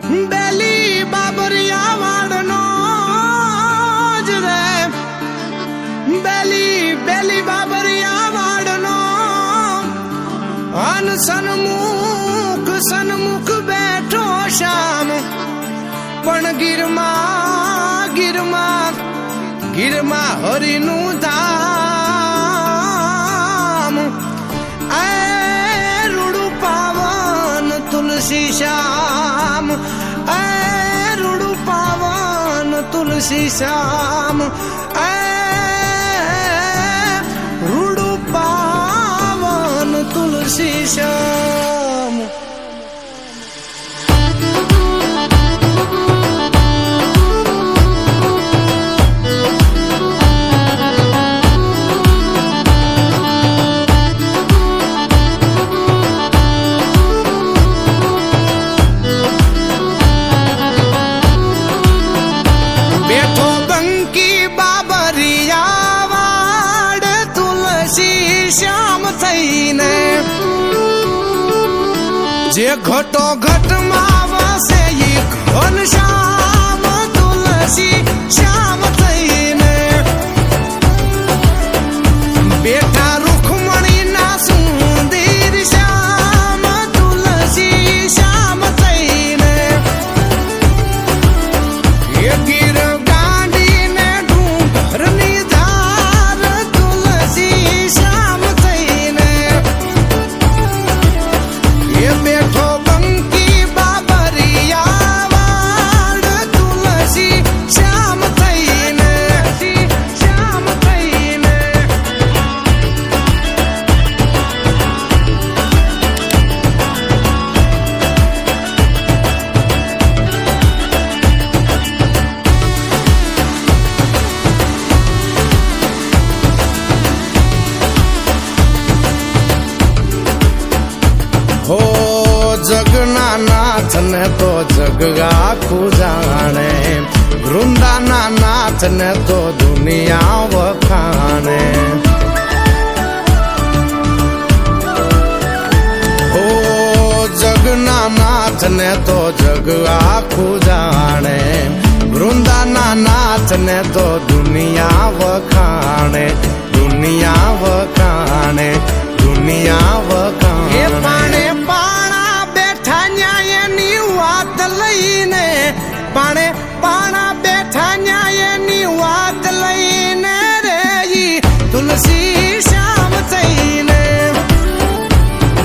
બેલી બાબરિયા વાળનો જ રે બેલી બાબરિયા વાળનો અન સન્મુખ બેઠો શામ પણ ગીરમાં હરિનું ધામ એ રૂડું પાવન તુલસી શ્યામ એ રૂડું પાવન તુલસી શ્યામ એ રૂડું પાવન તુલસી શ્યામ જે ઘટો ઘટમાં વસે ઈ ઘન શ્યામ તુલસી શ્યામ થઈને બેઠા રૂખમણી ના સુંદર શ્યામ તુલસી શ્યામ થઈને એ ગીર ગાંડીને ડુંગરની ધાર તુલસી શ્યામ થઈને એ બેઠો બંકી બાબરિયા વાડ તુલસી શ્યામ થઈને શ્યામ થઈને હો જગના નાથ ને તો જગ આખું જાણે વૃંદાના નાથ ને તો દુનિયા વખાણે હો જગના નાથ ને તો જગ આખું જાણે વૃંદાના નાથ ને તો દુનિયા વખાણે દુનિયા વખાણે દુનિયા વખાણે પાણા બેઠા ન્યાયની વાત લઈને પાણા બેઠા ન્યાયની વાત લઈને રે તુલસી શ્યામ થઈને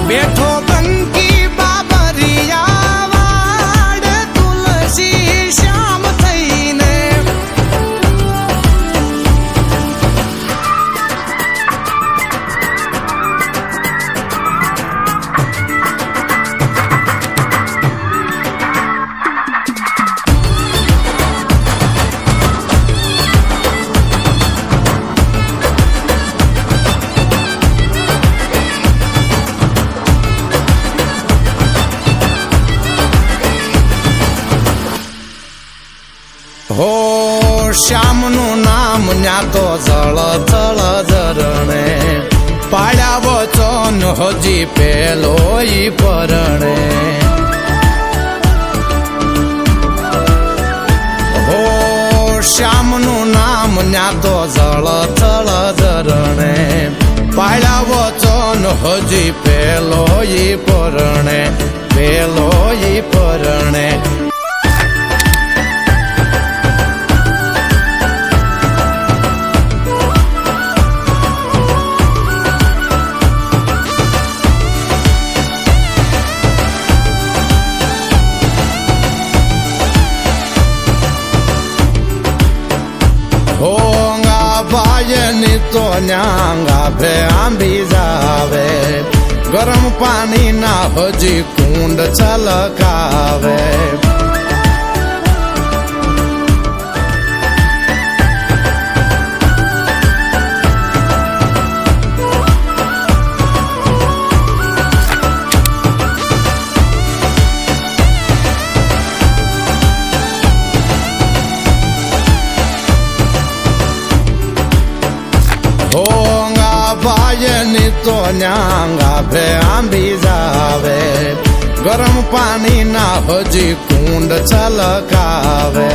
બેઠો બંકી બાબરિયા વાડ તુલસી શ્યામ થઈને હો શ્યામનું નામ ન્યા તો જળ જળ ઝરણે પાડ્યા વચન હજી પેલો ઈ પરણે હો શ્યામનું નામ ન્યા તો જળ જળ ઝરણે પાડ્યા વચન હજી પેલો ઈ પરણે પેલો ઈ પરણે હોંગા ભાઈની તો ન્યાંગા ભે આંબી જાવે ગરમ પાણી ના હજી કુંડ છલકાવે હોંગા ભાઈની તો ન્યાંગા ભે આંબી જાવે ગરમ પાણીના હજી કુંડ છલકાવે.